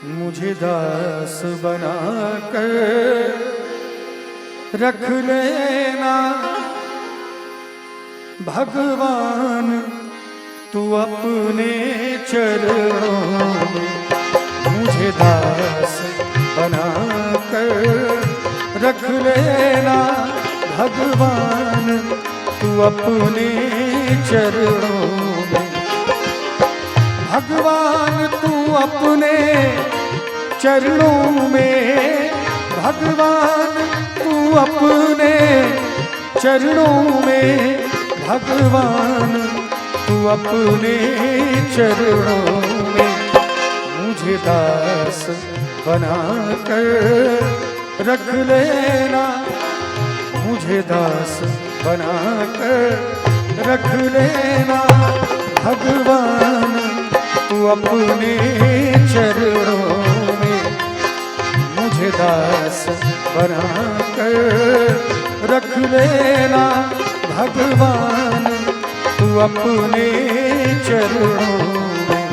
मुझे दास बना कर रख लेना भगवान, तू अपने चरणों में। मुझे दास बना कर रख लेना भगवान, तू अपने चरणों में। भगवान तू अपने चरणों में, भगवान तू अपने चरणों में, भगवान तू अपने चरणों में। मुझे दास बना कर रख लेना, मुझे दास बना कर रख लेना भगवान, तू अपने चरणों में। मुझे दास बना कर रख लेना भगवान, तू अपने चरणों में।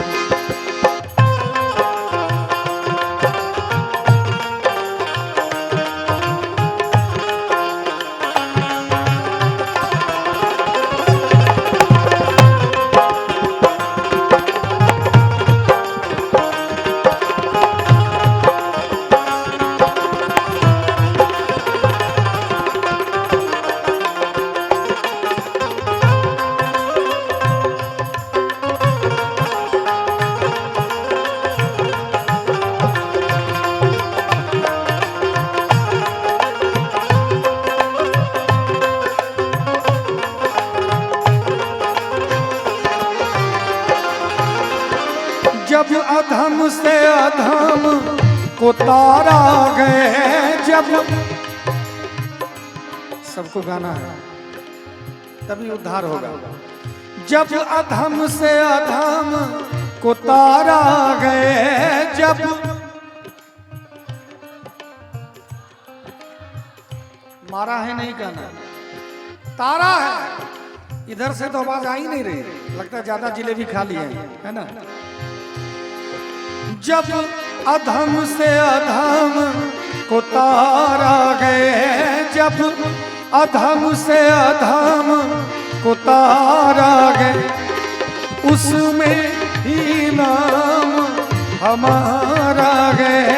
जब अधम से अधम को तारा गए, जब सबको गाना है तभी उद्धार होगा। जब अधम से अधम को तारा गए, जब मारा है नहीं गाना, तारा है। इधर से तो आवाज आ ही नहीं रही, लगता है ज्यादा जिलेबी खा लिए है ना। जब अधम से अधम को तारा गए, जब अधम से अधम को तारा गए, उसमें ही नाम हमारा गए,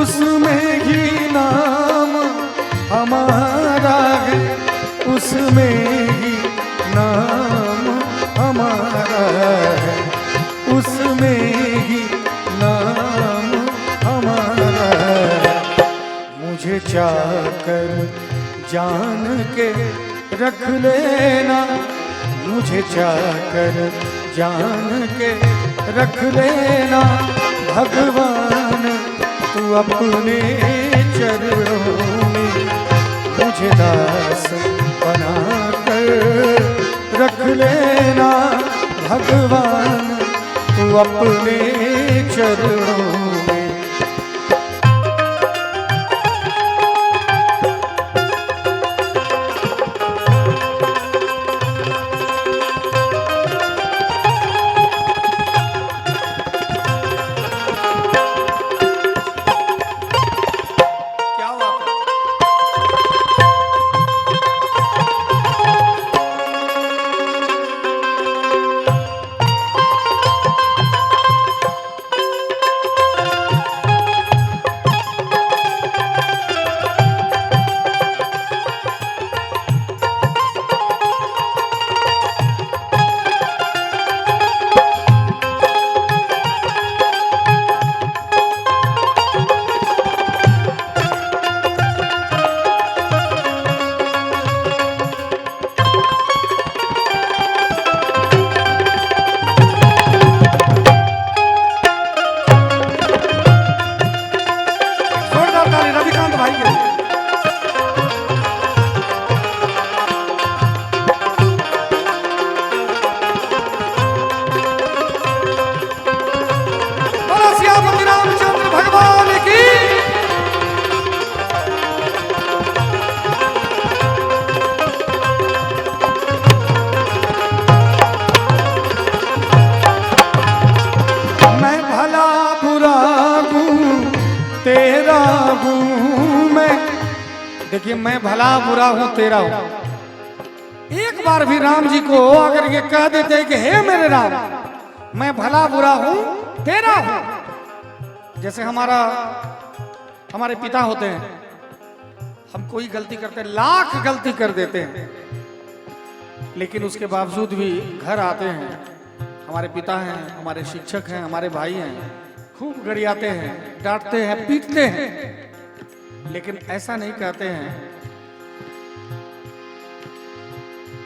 उसमें ही नाम हमारा गए, उसमें ही नाम हमारा है, उसमें ही नाम हमारा है। मुझे चाहकर जान के रख लेना, मुझे चाहकर जान के रख लेना भगवान, तू अपने चरणों में। मुझे दास बना कर रख लेना भगवान, तू अपने चरणों में। क्या बात है। देखिए मैं भला बुरा हूं तेरा हूं। एक बार भी राम जी को अगर ये कह देते कि हे मेरे राम, मैं भला बुरा हूं तेरा हूं। जैसे हमारे पिता होते हैं, हम कोई गलती करते हैं, लाख गलती कर देते हैं, लेकिन उसके बावजूद भी घर आते हैं, हमारे पिता हैं, हमारे शिक्षक हैं, हमारे भाई हैं, खूब गरियाते हैं, डांटते हैं, पीटते हैं, लेकिन ऐसा नहीं कहते हैं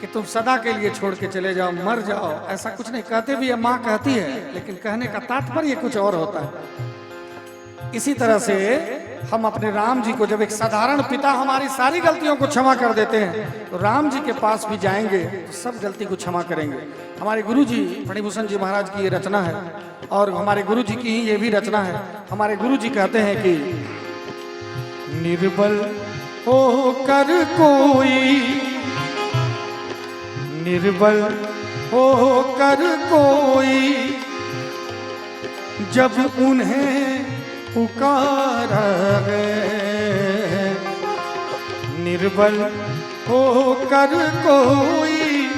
कि तुम सदा के लिए छोड़ के चले जाओ, मर जाओ। ऐसा कुछ नहीं कहते भी है, माँ कहती है, लेकिन कहने का तात्पर्य कुछ और होता है। इसी तरह से हम अपने राम जी को, जब एक साधारण पिता हमारी सारी गलतियों को क्षमा कर देते हैं, तो राम जी के पास भी जाएंगे तो सब गलती को क्षमा करेंगे। हमारे गुरु जी फणिभूषण जी महाराज की ये रचना है, और हमारे गुरु जी की ही ये भी रचना है। हमारे गुरु जी कहते हैं कि निर्बल हो कर कोई, निर्बल हो कर कोई, जब उन्हें पुकारा है, निर्बल हो कर कोई,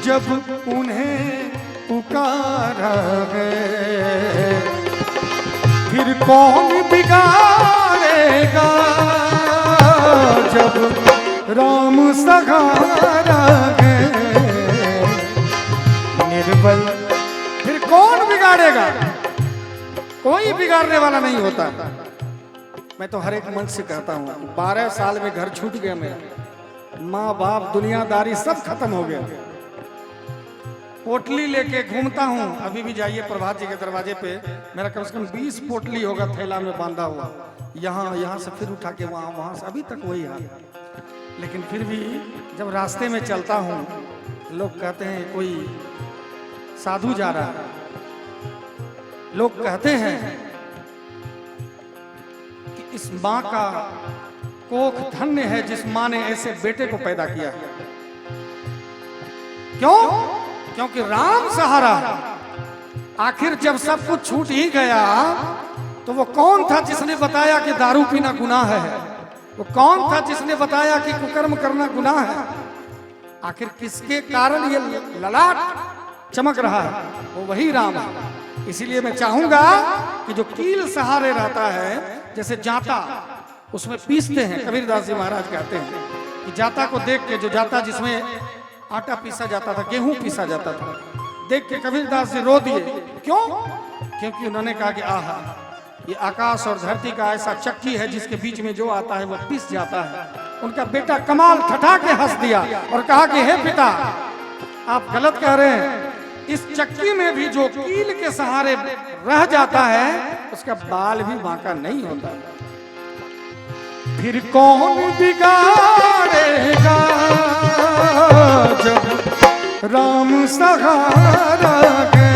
जब उन्हें पुकारा है, फिर कौन बिगाड़ेगा जब राम सहारा है, निर्बल फिर कौन बिगाड़ेगा? कोई बिगाड़ने वाला नहीं होता। मैं तो हर एक मन से कहता हूँ, 12 साल में घर छूट गया मेरा, माँ बाप दुनियादारी सब खत्म हो गया, पोटली लेके घूमता हूँ। अभी भी जाइए प्रभात जी के दरवाजे पे, मेरा कम से कम 20 पोटली होगा थैला में बांधा हुआ, यहाँ से फिर उठा के वहाँ से, अभी तक वही हाल। लेकिन फिर भी जब रास्ते में चलता हूँ, लोग कहते हैं कोई साधु जा रहा है, लोग कहते हैं कि इस माँ का कोख धन्य है जिस माँ ने ऐसे बेटे को पैदा किया है। क्यों? क्योंकि राम सहारा। आखिर जब सब कुछ छूट ही गया, तो वो कौन था जिसने बताया कि दारू पीना गुनाह है? वो कौन था जिसने बताया कि कुकर्म करना गुनाह है? आखिर किसके कारण ये ललाट चमक रहा है? वो वही राम है। इसीलिए मैं चाहूंगा कि जो कील सहारे रहता है, जैसे जाता उसमें पीसते हैं, कबीरदास जी महाराज कहते हैं कि जाता को देख के, जो जाता जिसमें आटा पीसा जाता था, गेहूं पीसा जाता था, देख के कबीरदास जी रो दिए। क्यों? क्योंकि उन्होंने कहा कि आहा, ये आकाश और धरती का ऐसा चक्की है जिसके बीच में जो आता है वो पिस जाता है। उनका बेटा कमाल ठठा के हंस दिया और कहा कि हे पिता, आप गलत कह रहे हैं, इस चक्की में भी जो कील के सहारे रह जाता है, उसका बाल भी बांका नहीं होता। फिर कौन बिगाड़ेगा जब राम सहारा है,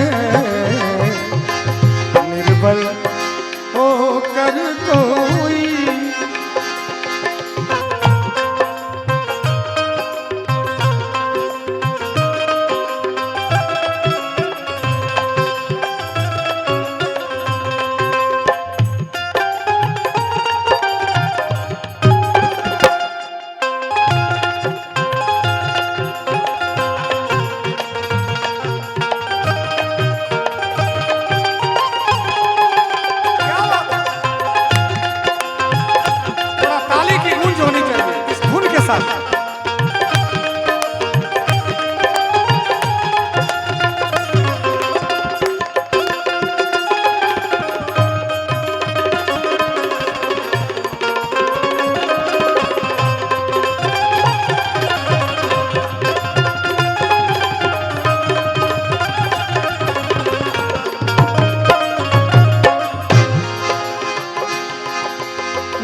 निर्बल होकर कोई।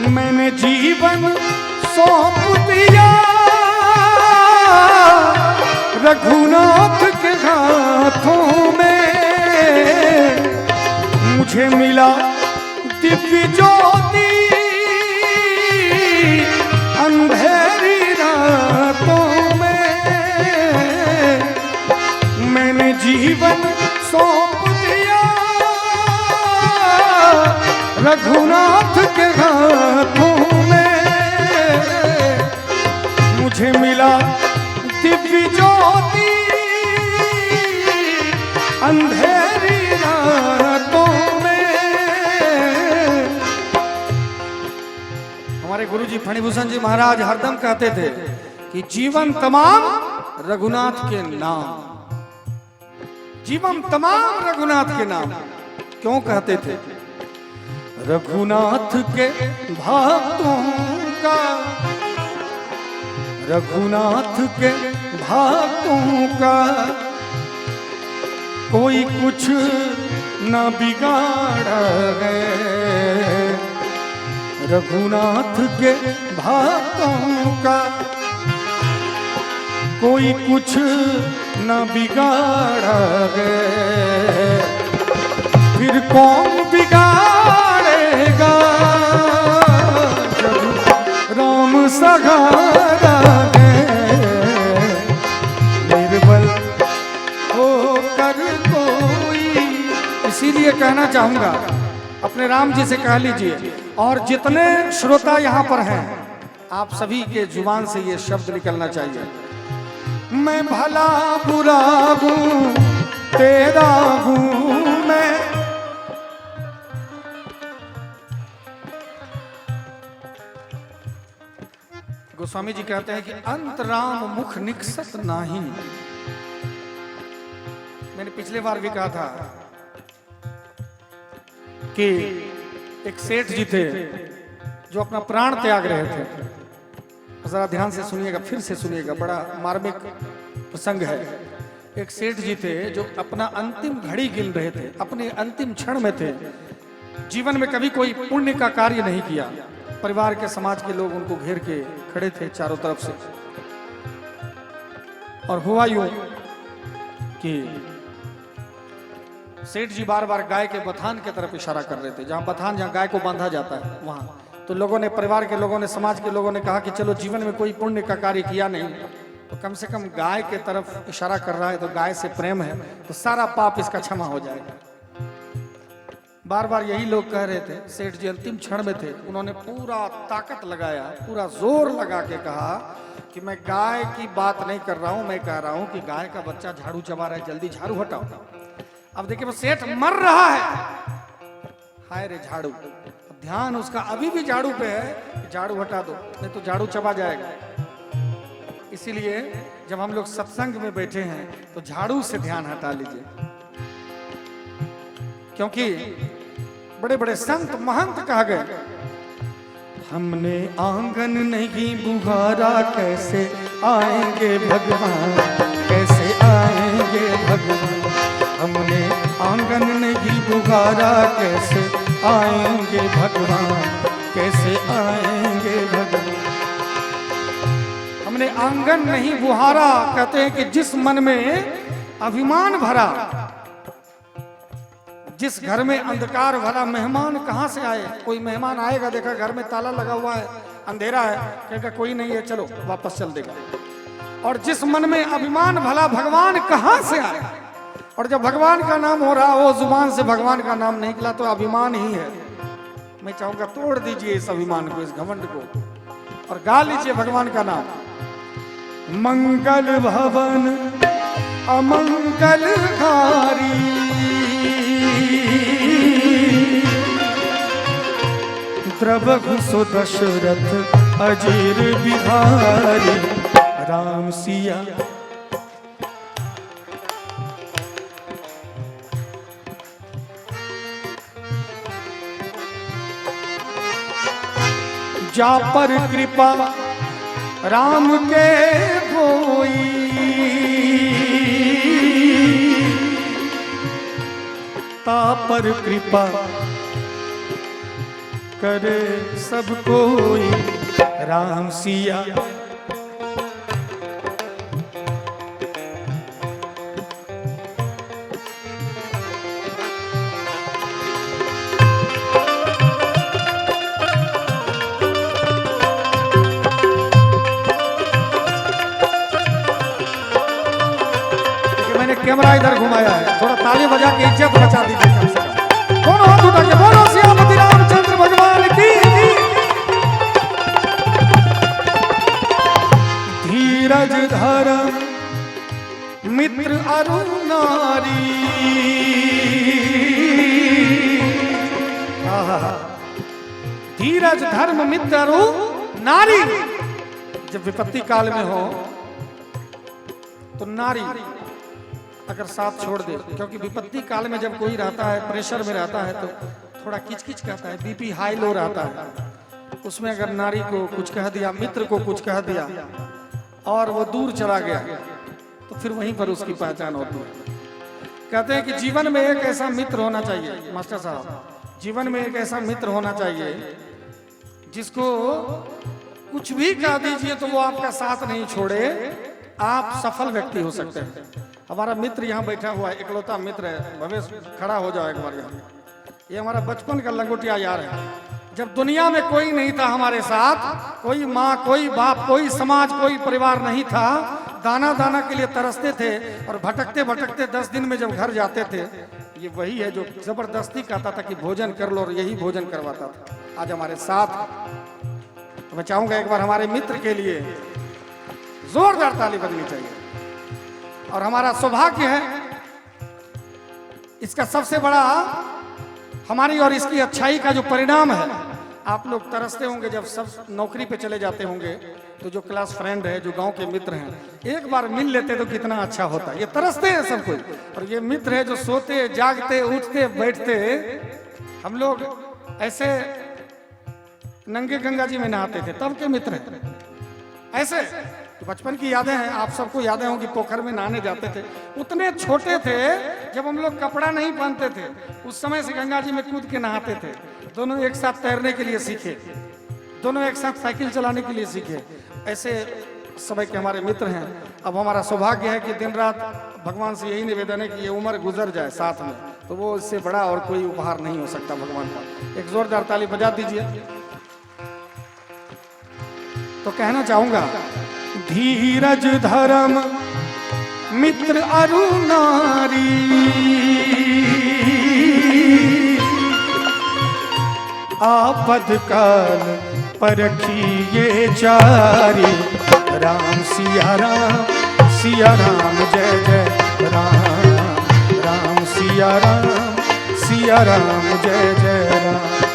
मैंने जीवन सौंप दिया रघुनाथ के हाथों में, मुझे मिला दिव्य ज्योति अंधेरी रातों में। मैंने जीवन सौंप दिया रघुनाथ के हाथों में, अंधेरी रातों में। हमारे गुरुजी फणिभूषण जी महाराज हरदम कहते थे कि जीवन तमाम रघुनाथ के नाम, जीवन तमाम रघुनाथ के नाम। क्यों कहते थे? रघुनाथ के भक्तों का, रघुनाथ के भक्तों का कोई कुछ न बिगाड़ है। रघुनाथ के भक्तों का कोई कुछ न बिगाड़ है। फिर कौन बिगाड़ेगा जब राम सहारा है। निर्बल होकर कोई, इसीलिए कहना चाहूंगा, अपने राम जी से कह लीजिए, और जितने श्रोता यहाँ पर हैं आप सभी के जुबान से ये शब्द निकलना चाहिए, मैं भला बुरा हूँ तेरा हूँ मैं। गोस्वामी जी कहते हैं कि अंतराम मुख निकसत नाही। मैंने पिछले बार भी कहा था कि एक सेठ जी थे जो अपना प्राण त्याग रहे थे। जरा ध्यान से सुनिएगा, फिर से सुनिएगा, बड़ा मार्मिक प्रसंग है। एक सेठ जी थे जो अपना अंतिम घड़ी गिन रहे थे, अपने अंतिम क्षण में थे। जीवन में कभी कोई पुण्य का कार्य नहीं किया। परिवार के, समाज के लोग उनको घेर के खड़े थे चारों तरफ से। और हुआ यूं कि सेठ जी बार बार गाय के बथान की तरफ इशारा कर रहे थे, जहां बथान, जहां गाय को बांधा जाता है वहां। तो लोगों ने, परिवार के लोगों ने, समाज के लोगों ने कहा कि चलो जीवन में कोई पुण्य का कार्य किया नहीं तो कम से कम गाय के तरफ इशारा कर रहा है तो गाय से प्रेम है तो सारा पाप इसका क्षमा हो जाएगा। बार बार यही लोग कह रहे थे। सेठ जी अंतिम क्षण में थे, उन्होंने पूरा ताकत लगाया, पूरा जोर लगा के कहा कि मैं गाय की बात नहीं कर रहा हूं, मैं कह रहा हूं कि गाय का बच्चा झाड़ू चबा रहा है, जल्दी झाड़ू हटाओ। अब देखिए वो सेठ मर रहा है, हाय रे झाड़ू। ध्यान उसका अभी भी झाड़ू पे है, झाड़ू हटा दो नहीं तो झाड़ू चबा जाएगा। इसीलिए जब हम लोग सत्संग में बैठे हैं तो झाड़ू से ध्यान हटा लीजिए, क्योंकि बड़े बड़े संत महंत कहा गए, हमने आंगन नहीं बुहारा कैसे आएंगे भगवान, कैसे आएंगे भगवान। हमने आंगन नहीं बुहारा कैसे आएंगे भगवान, कैसे आएंगे भगवान। हमने आंगन नहीं बुहारा, कहते हैं कि जिस मन में अभिमान भरा, जिस घर में अंधकार भरा, मेहमान कहां से आए। कोई मेहमान आएगा, देखा घर में ताला लगा हुआ है, अंधेरा है, कहेगा कोई नहीं है, चलो वापस चल देगा। और जिस मन में अभिमान भला, भगवान कहां से आए। और जब भगवान का नाम हो रहा हो, जुबान से भगवान का नाम नहीं निकला तो अभिमान ही है। मैं चाहूंगा तोड़ दीजिए इस अभिमान को, इस घमंड को, और गा लीजिए भगवान का नाम। मंगल भवन अमंगलकारी, द्रवहु सो दशरथ अजीर बिहारी। राम सिया जा पर कृपा राम के होई, ता पर कृपा करे सब कोई। राम सिया कैमरा इधर घुमाया है, थोड़ा ताली बजा के इज्जत बचा दीजिए कम से कम। दोनों हाथ उठा के बोलो सियापति रामचंद्र भगवान की। धीरज धर्म मित्र अरु नारी। धीरज धर्म मित्र अरु नारी। जब विपत्ति काल में हो तो नारी अगर साथ छोड़ दे, क्योंकि विपत्ति काल में जब कोई रहता है, प्रेशर में रहता है, तो थोड़ा किचकिच कहता है, बीपी हाई लो रहता है। उसमें अगर नारी को कुछ कह दिया, मित्र को कुछ कह दिया और वो दूर चला गया, तो फिर वहीं पर उसकी पहचान होती है। कहते हैं कि जीवन में एक ऐसा मित्र होना चाहिए, मास्टर साहब, जीवन में एक ऐसा मित्र होना चाहिए जिसको कुछ भी कह दीजिए तो वो आपका साथ नहीं छोड़े, आप सफल व्यक्ति हो सकते हैं। हमारा मित्र यहाँ बैठा हुआ है, इकलौता मित्र है, भवेश खड़ा हो जाओ एक बार यहाँ। ये हमारा बचपन का लंगोटिया यार है। जब दुनिया में कोई नहीं था हमारे साथ, कोई माँ, कोई बाप, कोई समाज, कोई परिवार नहीं था, दाना दाना के लिए तरसते थे और भटकते भटकते 10 दिन में जब घर जाते थे, ये वही है जो जबरदस्ती कहता था कि भोजन कर लो और यही भोजन करवाता था। आज हमारे साथ। तो मैं चाहूंगा एक बार हमारे मित्र के लिए जोरदार ताली बजनी चाहिए। और हमारा सौभाग्य है, इसका सबसे बड़ा हमारी और इसकी अच्छाई का जो परिणाम है, आप लोग तरसते होंगे जब सब नौकरी पे चले जाते होंगे, तो जो क्लास फ्रेंड है, जो गांव के मित्र हैं, एक बार मिल लेते तो कितना अच्छा होता। ये तरसते हैं सब कुछ, और ये मित्र है जो सोते जागते उठते बैठते। हम लोग ऐसे नंगे गंगा जी में नहाते थे, तब के मित्र हैं ऐसे। बचपन की यादें हैं, आप सबको यादें होंगी, पोखर में नहाने जाते थे। उतने छोटे थे जब हम लोग कपड़ा नहीं पहनते थे, उस समय से गंगा जी में कूद के नहाते थे। दोनों एक साथ तैरने के लिए सीखे, दोनों एक साथ साइकिल चलाने के लिए सीखे। ऐसे समय के हमारे मित्र हैं। अब हमारा सौभाग्य है कि दिन रात भगवान से यही निवेदन है कि ये उम्र गुजर जाए साथ में, तो वो इससे बड़ा और कोई उपहार नहीं हो सकता भगवान का। एक जोरदार ताली बजा दीजिए। तो कहना चाहूंगा, धीरज धर्म मित्र अरु नारी, आपद काल परखिए चारी। राम सिया राम जय जय राम, राम सिया राम जय जय राम।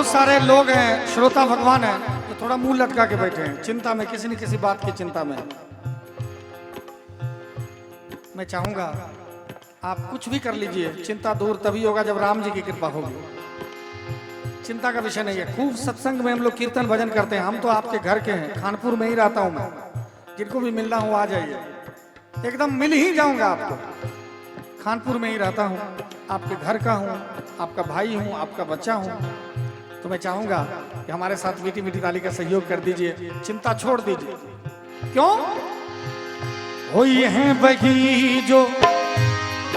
सारे लोग हैं, श्रोता भगवान है, तो थोड़ा मुंह लटका के बैठे हैं, चिंता में, किसी न किसी बात की चिंता में। मैं चाहूंगा आप कुछ भी कर लीजिए, चिंता दूर तभी होगा जब राम जी की कृपा होगी। चिंता का विषय नहीं है। खूब सत्संग में हम लोग कीर्तन भजन करते हैं। हम तो आपके घर के हैं, खानपुर में ही रहता हूं मैं। जिनको भी मिलना हो आ जाइए, एकदम मिल ही जाऊंगा आपको। खानपुर में ही रहता हूं, आपके घर का हूं, आपका भाई हूं, आपका बच्चा हूं। तो मैं चाहूंगा कि हमारे साथ मीठी मीठी ताली का सहयोग कर दीजिए, चिंता छोड़ दीजिए। क्यों हो ये हैं वही जो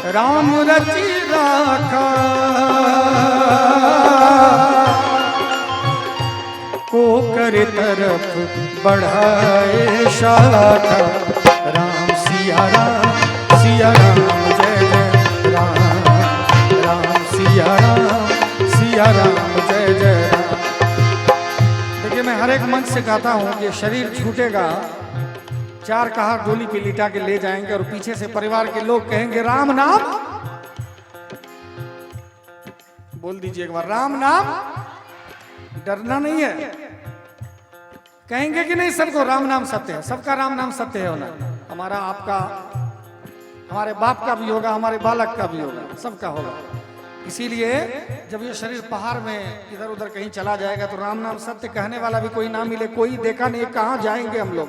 राम रचि राखा, को करे तरफ बढ़ाए शाखा। राम सिया राम जय जय राम, राम सिया राम जय जय राम। देखिए, मैं हर एक मंच से कहता हूं कि शरीर छूटेगा, 4 कहार डोली पे लिटा के ले जाएंगे और पीछे से परिवार के लोग कहेंगे राम नाम। बोल दीजिए एक बार, राम नाम। डरना नहीं है। कहेंगे कि नहीं सबको राम नाम सत्य है, सबका राम नाम सत्य है होना। हमारा, आपका, हमारे बाप का भी होगा, हमारे बालक का भी होगा, सबका होगा। इसीलिए जब ये शरीर पहाड़ में इधर उधर कहीं चला जाएगा तो राम नाम सत्य कहने वाला भी कोई ना मिले। कोई देखा नहीं, कहाँ जाएंगे हम लोग।